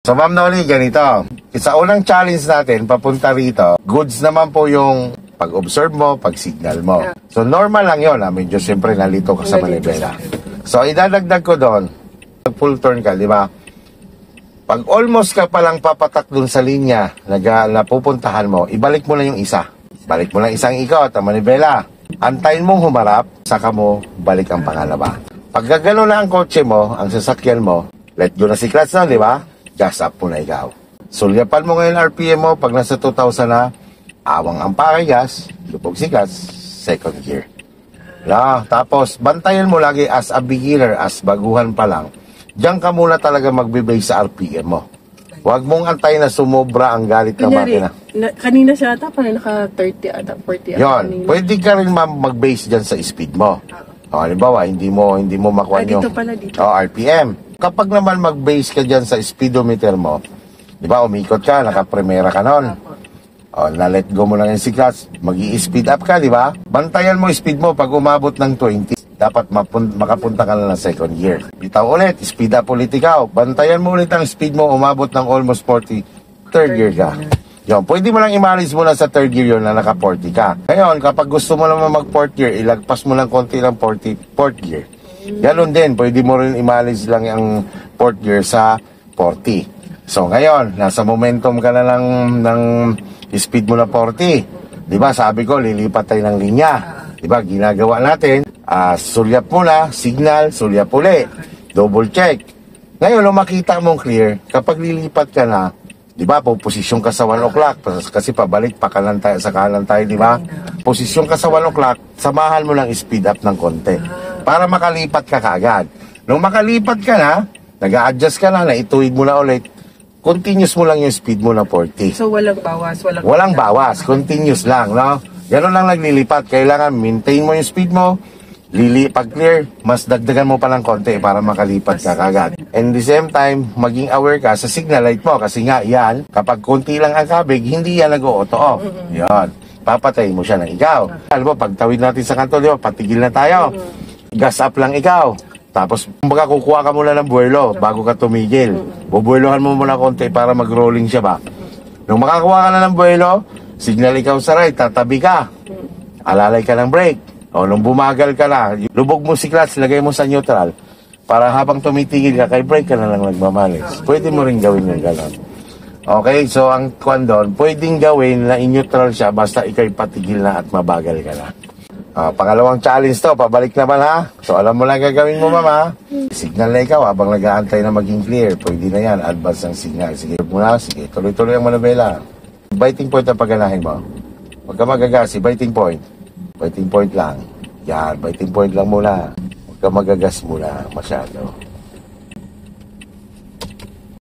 So Ma'am Noli, ganito. Sa unang challenge natin, papunta rito, goods naman po yung pag-observe mo, pag-signal mo. So normal lang yun. Medyo siyempre nalito ka sa manibela. So idadagdag ko doon, full turn ka, di ba? Pag almost ka palang papatak dun sa linya na pupuntahan mo, ibalik mo lang yung isa. Balik mo lang isang ikot, ang manibela. Antayin mong humarap, saka mo balik ang pangalawa. Pag gagano na ang kotse mo, ang sasakyan mo, let go na si clutch na, di ba? Gas up mo na ikaw. Sulyapan mo ngayon RPM mo, pag nasa 2,000 na, awang ang pakigas, lupog si clutch, second gear. No, tapos, bantayan mo lagi as a beginner, as baguhan pa lang. Diyan ka muna talaga magbe-base sa RPM mo. Huwag mong antay na sumobra ang galit ng makina. Kanina siya ata, parang naka-30 ata, 40 ata. Yun, pwede ka rin mag-base dyan sa speed mo. O, halimbawa, hindi mo makuha yung dito pala, dito. RPM. Kapag naman mag-base ka dyan sa speedometer mo, di ba, umikot ka, naka-primera ka nun. O, na-let go mo lang yung si clutch, mag-i-speed up ka, di ba? Bantayan mo speed mo pag umabot ng 20. Dapat makapunta ka na ng second gear. Bitaw ulit, speed up ulit ikaw. Bantayan mo ulit ang speed mo, umabot ng almost 40, third gear ka. Yun, pwede mo lang i-manage muna sa third gear yun na naka-40 ka. Ngayon, kapag gusto mo naman mag-fourth gear, ilagpas mo lang konti ng fourth gear. Ganon din, pwede mo rin i-manage lang ang fourth gear sa 40. So ngayon, nasa momentum ka na ng speed mo na 40. Diba, sabi ko, lilipat tayo ng linya. Diba, ginagawa natin, sulyap muna, signal, sulyap uli, double check. Ngayon, nung makita mong clear, kapag lilipat ka na, diba, posisyon ka sa 1 o'clock, kasi pabalik, sa kanan tayo, diba? Posisyon ka sa 1 o'clock, samahan mo ng speed up ng konti, para makalipat ka kaagad. Nung makalipat ka na, nag-a-adjust ka na, naituwid mo na ulit, continuous mo lang yung speed mo na 40. So, walang bawas? Walang bawas, continuous lang, no? Ganon lang naglilipat. Kailangan maintain mo yung speed mo. Pag clear, mas dagdagan mo pa ng konti para makalipat ka kagad. And the same time, maging aware ka sa signal light mo. Kasi nga, yan, kapag konti lang ang kabig, hindi yan nag-auto off. Yan. Papatay mo siya ng ikaw. Alam mo, pag tawid natin sa kanto, di ba, patigil na tayo. Gas up lang ikaw. Tapos, kumbaga, kukuha ka muna ng buwelo bago ka tumigil. Bubuelohan mo muna konti para mag-rolling siya ba. Nung makakuha ka na ng buwelo, signal ikaw sa right, tatabi ka. Alalay ka ng brake. O nung bumagal ka na, lubog mo si clutch, lagay mo sa neutral. Para habang tumitigil ka, kay brake ka na lang nagmamalis. Pwede mo rin gawin yung gano'n. Okay, so ang kwan doon, pwedeng gawin na in-neutral siya basta ikay patigil na at mabagal ka na. Pangalawang challenge to, pabalik naman ha. So alam mo lang gagawin mo mama. Signal na ikaw habang nag-aantay na maging clear. Pwede na yan, advance ang signal. Sige muna, sige, tuloy-tuloy ang manubela. Biting point ang pagganahin mo. Huwag ka magagasi, biting point. Biting point lang. Yan, biting point lang muna. Huwag ka magagas muna masyado.